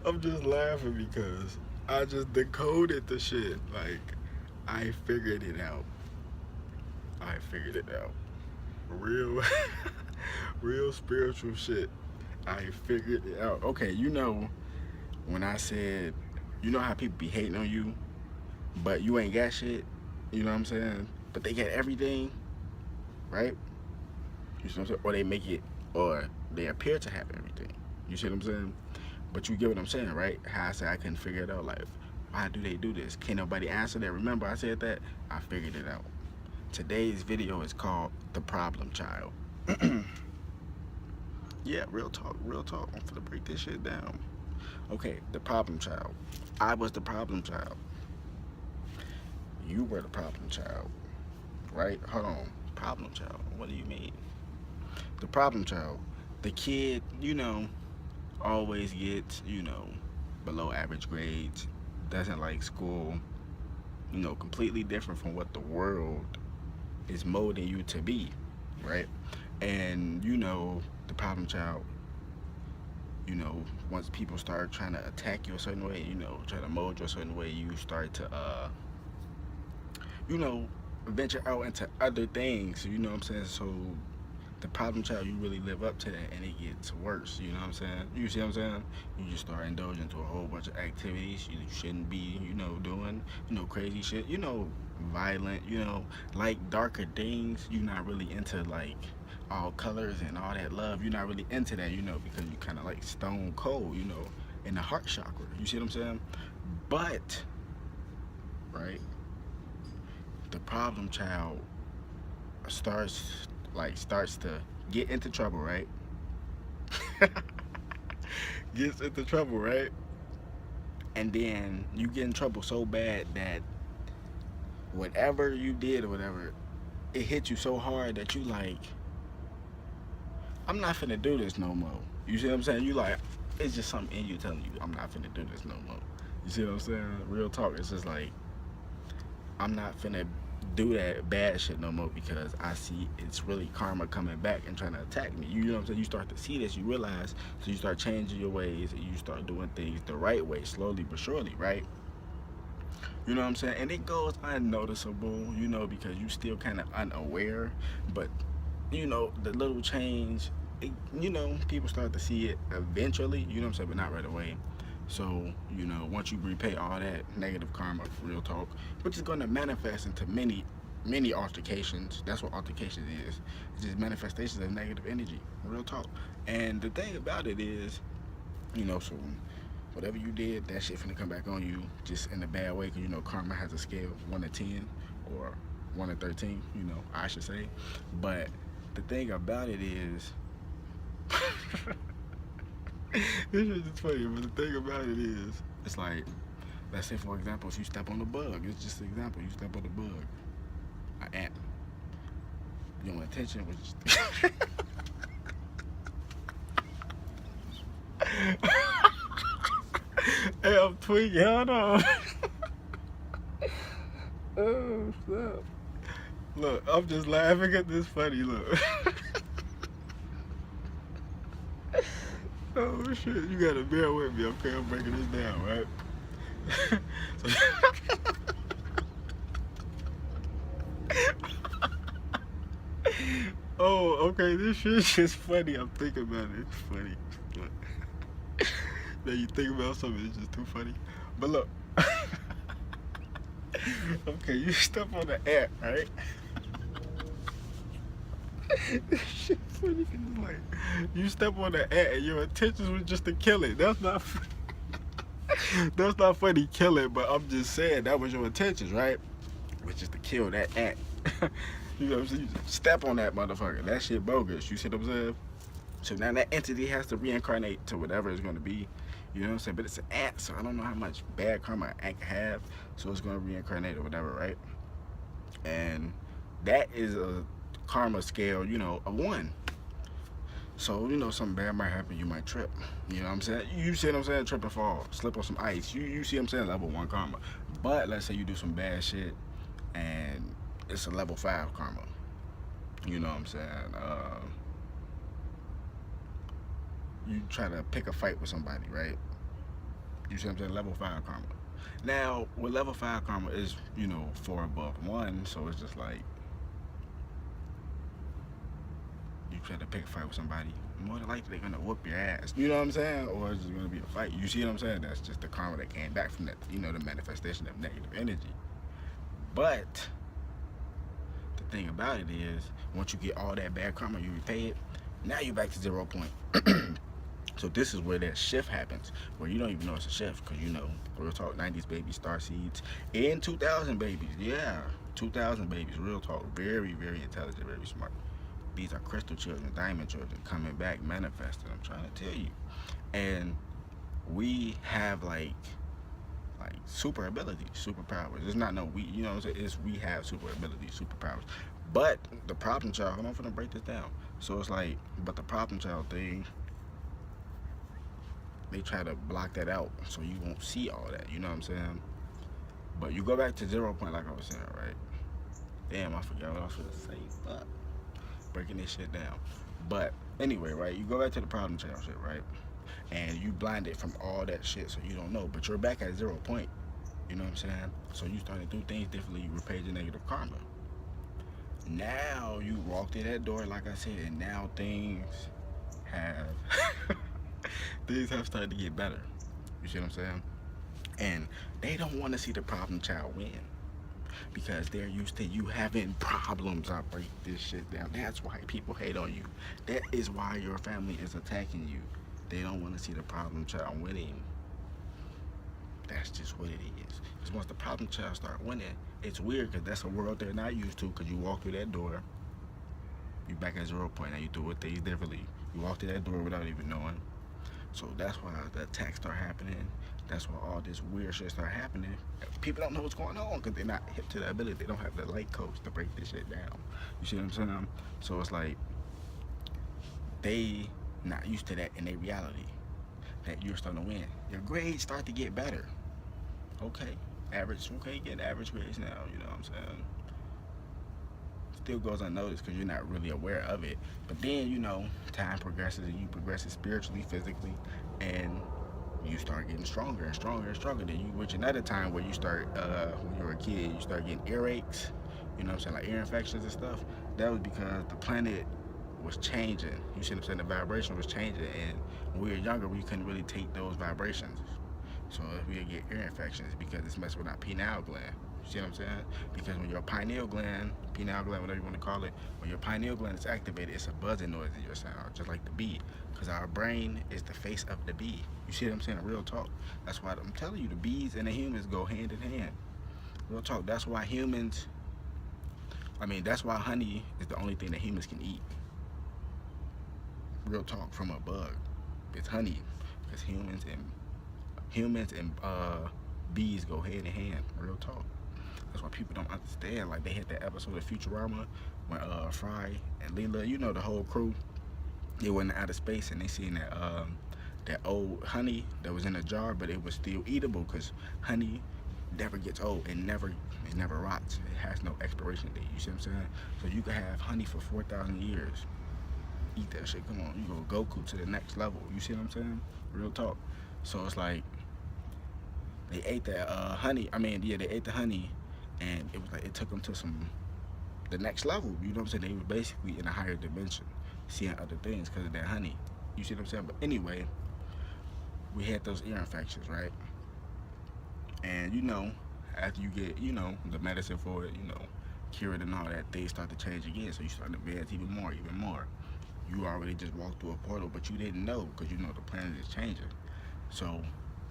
I'm just laughing because I just decoded the shit. Like, I figured it out. I figured it out. Real, real spiritual shit. I figured it out. Okay, when I said, how people be hating on you, but you ain't got shit. You know what I'm saying? But they got everything, right? You see what I'm saying? Or they make it, or they appear to have everything. You see what I'm saying? But you get what I'm saying, right? How I said I couldn't figure it out. Like, why do they do this? Can't nobody answer that. Remember I said that? I figured it out. Today's video is called The Problem Child. Yeah, real talk, real talk. I'm finna break this shit down. Okay, the problem child. I was the problem child. You were the problem child, right? Hold on. Problem child. What do you mean? The problem child. The kid, always gets, below average grades, doesn't like school, completely different from what the world is molding you to be, right? And, the problem child, once people start trying to attack you a certain way, try to mold you a certain way, you start to, you know, venture out into other things, you know what I'm saying? So the problem child, you really live up to that and it gets worse, you know what I'm saying? You see what I'm saying? You just start indulging into a whole bunch of activities you shouldn't be, doing, crazy shit, violent, like darker things. You're not really into like all colors and all that love. You're not really into that, because you kind of like stone cold, in the heart chakra. You see what I'm saying? But, right, the problem child starts to get into trouble, right? Gets into trouble, right? And then you get in trouble so bad that whatever you did or whatever, it hit you so hard that you like, I'm not finna do this no more. You see what I'm saying? You like, it's just something in you telling you, I'm not finna do this no more. You see what I'm saying? Real talk. It's just like, I'm not finna do that bad shit no more because I see it's really karma coming back and trying to attack me. You know what I'm saying? You start to see this, you realize, so you start changing your ways and you start doing things the right way, slowly but surely, right? You know what I'm saying? And it goes unnoticeable, because you still kind of unaware, but the little change, people start to see it eventually, you know what I'm saying, but not right away. So, once you repay all that negative karma, real talk, which is going to manifest into many, many altercations. That's what altercation is. It's just manifestations of negative energy, real talk. And the thing about it is, so whatever you did, that shit finna come back on you just in a bad way because, karma has a scale, 1 to 10 or 1 to 13, I should say. But the thing about it is, this is just funny, but the thing about it is, it's like, let's say for example, if you step on a bug, it's just an example, you step on a bug, an ant, you want attention, which hey, I'm tweaking, hold on. Oh, stop. Look, I'm just laughing at this funny, look. Oh shit, you gotta bear with me, okay? I'm breaking this down, right? Oh, okay, this shit's just funny. I'm thinking about it. It's funny. Look. Now you think about something, it's just too funny. But look. Okay, you step on the ant, right? This shit funny because it's like, you step on the ant and your intentions was just to kill it. That's not funny. That's not funny, kill it, but I'm just saying that was your intentions, right? Was just to kill that ant. You know what I'm saying? You step on that motherfucker. That shit bogus. You see what I'm saying? So now that entity has to reincarnate to whatever it's going to be. You know what I'm saying? But it's an ant, so I don't know how much bad karma an ant can have. So it's going to reincarnate or whatever, right? And that is a karma scale, a 1. So, something bad might happen, you might trip. You know what I'm saying? You see what I'm saying? Trip and fall, slip on some ice. You see what I'm saying? Level 1 karma. But let's say you do some bad shit and it's a level 5 karma. You know what I'm saying? you try to pick a fight with somebody, right? You see what I'm saying? Level 5 karma. Now, with level 5 karma is, 4 above 1, so it's just like you try to pick a fight with somebody, more than likely they're gonna whoop your ass. You know what I'm saying? Or it's just gonna be a fight. You see what I'm saying? That's just the karma that came back from that, the manifestation of negative energy. But the thing about it is, once you get all that bad karma, you repay it, now you're back to 0 point. So this is where that shift happens, where you don't even know it's a shift, because real talk, 90s babies, star seeds, and 2000 babies, yeah, 2000 babies, real talk, very, very intelligent, very smart. These are crystal children, diamond children, coming back, manifesting, I'm trying to tell you. And we have like super abilities, superpowers. It's not no we, you know what I'm saying? It's we have super abilities, superpowers. But the problem child, hold on, I'm gonna break this down. So it's like, but the problem child thing, they try to block that out so you won't see all that, you know what I'm saying? But you go back to 0 point, like I was saying, right? Damn, I forgot what I was gonna say. Fuck. Breaking this shit down. But anyway, right? You go back to the problem child shit, right? And you blinded from all that shit, so you don't know. But you're back at 0 point. You know what I'm saying? So you started to do things differently. You repaid your negative karma. Now you walk through that door, like I said, and now things have things have started to get better. You see what I'm saying? And they don't want to see the problem child win, because they're used to you having problems. I break this shit down. That's why people hate on you. That is why your family is attacking you. They don't want to see the problem child winning. That's just what it is. Because once the problem child start winning, it's weird, because that's a world they're not used to. Because you walk through that door, you back at 0 point. Now you do what things differently. You walk through that door without even knowing. So that's why the attacks start happening. That's why all this weird shit start happening. People don't know what's going on because they're not hip to the ability. They don't have the light codes to break this shit down. You see what I'm saying? So it's like they not used to that in their reality, that you're starting to win. Your grades start to get better. Okay, average. Okay, getting average grades now. You know what I'm saying? Still goes unnoticed because you're not really aware of it. But then, time progresses and you progress spiritually, physically, and you start getting stronger and stronger and stronger. Then you reach another time where you start, when you were a kid, you start getting earaches, you know what I'm saying, like ear infections and stuff. That was because the planet was changing. You see what I'm saying? The vibration was changing, and when we were younger, we couldn't really take those vibrations. So if we get ear infections, because it's messing with our pineal gland. You see what I'm saying? Because when your pineal gland, whatever you want to call it, when your pineal gland is activated, it's a buzzing noise in your sound, just like the bee. Because our brain is the face of the bee. You see what I'm saying? Real talk. That's why I'm telling you, the bees and the humans go hand in hand. Real talk. That's why that's why honey is the only thing that humans can eat. Real talk, from a bug. It's honey. Because humans and bees go hand in hand. Real talk. That's why people don't understand. Like, they had that episode of Futurama when Fry and Leela, the whole crew, they went out of space and they seen that old honey that was in a jar, but it was still eatable, because honey never gets old. It never rots. It has no expiration date. You see what I'm saying? So you can have honey for 4,000 years. Eat that shit. Come on, you go Goku to the next level. You see what I'm saying? Real talk. So it's like they ate that honey. They ate the honey, and it was like it took them to the next level. You know what I'm saying? They were basically in a higher dimension, seeing other things because of that honey. You see what I'm saying? But anyway, we had those ear infections, right? And after you get the medicine for it, cured and all that, things start to change again. So you start to advance even more. You already just walked through a portal, but you didn't know, because the planet is changing. So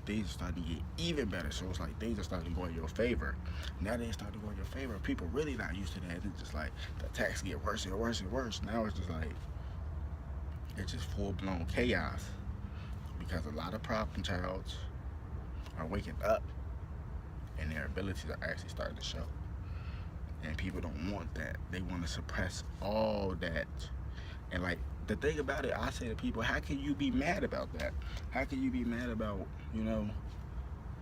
things are starting to get even better. So it's like things are starting to go in your favor. Now they start to go in your favor. People really not used to that. It's just like the attacks get worse and worse and worse. Now it's just like, it's just full-blown chaos, because a lot of problem childs are waking up and their abilities are actually starting to show. And people don't want that. They want to suppress all that. And like, the thing about it, I say to people, how can you be mad about that? How can you be mad about,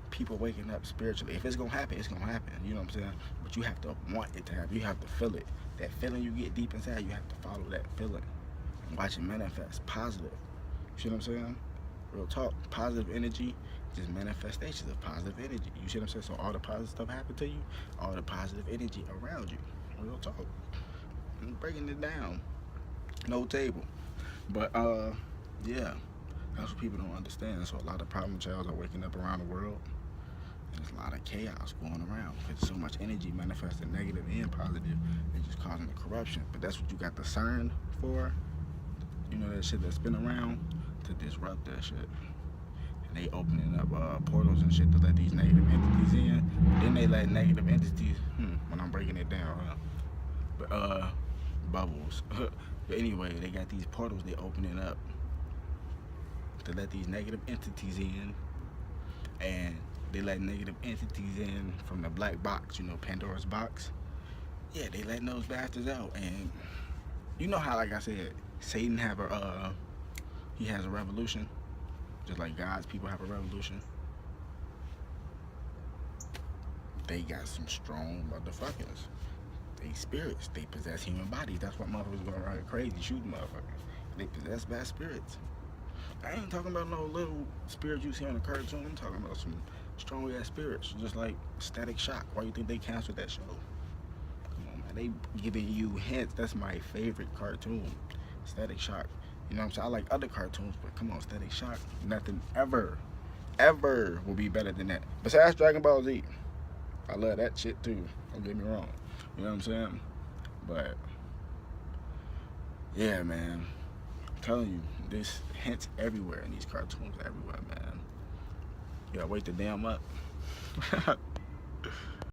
people waking up spiritually? If it's gonna happen, it's gonna happen. You know what I'm saying? But you have to want it to happen. You have to feel it. That feeling you get deep inside, you have to follow that feeling and watch it manifest positive. You see what I'm saying? Real talk. Positive energy, just manifestations of positive energy. You see what I'm saying? So all the positive stuff happen to you, all the positive energy around you. Real talk. I'm breaking it down. No table. But yeah. That's what people don't understand. So a lot of problem childs are waking up around the world. And there's a lot of chaos going around because so much energy manifesting negative and positive. It's just causing the corruption. But that's what you got the CERN for. You know that shit that's been around to disrupt that shit. And they opening up portals and shit to let these negative entities in. But then they let negative entities, when I'm breaking it down, but bubbles. But anyway, they got these portals they opening up to let these negative entities in, and they let negative entities in from the black box, you know, Pandora's box. Yeah, they letting those bastards out, and you know how, like I said, Satan he has a revolution, just like God's people have a revolution. They got some strong motherfuckers. They spirits. They possess human bodies. That's what motherfuckers going around crazy shooting motherfuckers. They possess bad spirits. I ain't talking about no little spirits you see on a cartoon. I'm talking about some strong ass spirits, just like Static Shock. Why you think they canceled that show? Come on, man. They giving you hints. That's my favorite cartoon, Static Shock. You know what I'm saying? I like other cartoons, but come on, Static Shock. Nothing ever will be better than that. Besides Dragon Ball Z. I love that shit too. Don't get me wrong. You know what I'm saying? But yeah, man. I'm telling you, there's hints everywhere in these cartoons, everywhere, man. You gotta wake the damn up.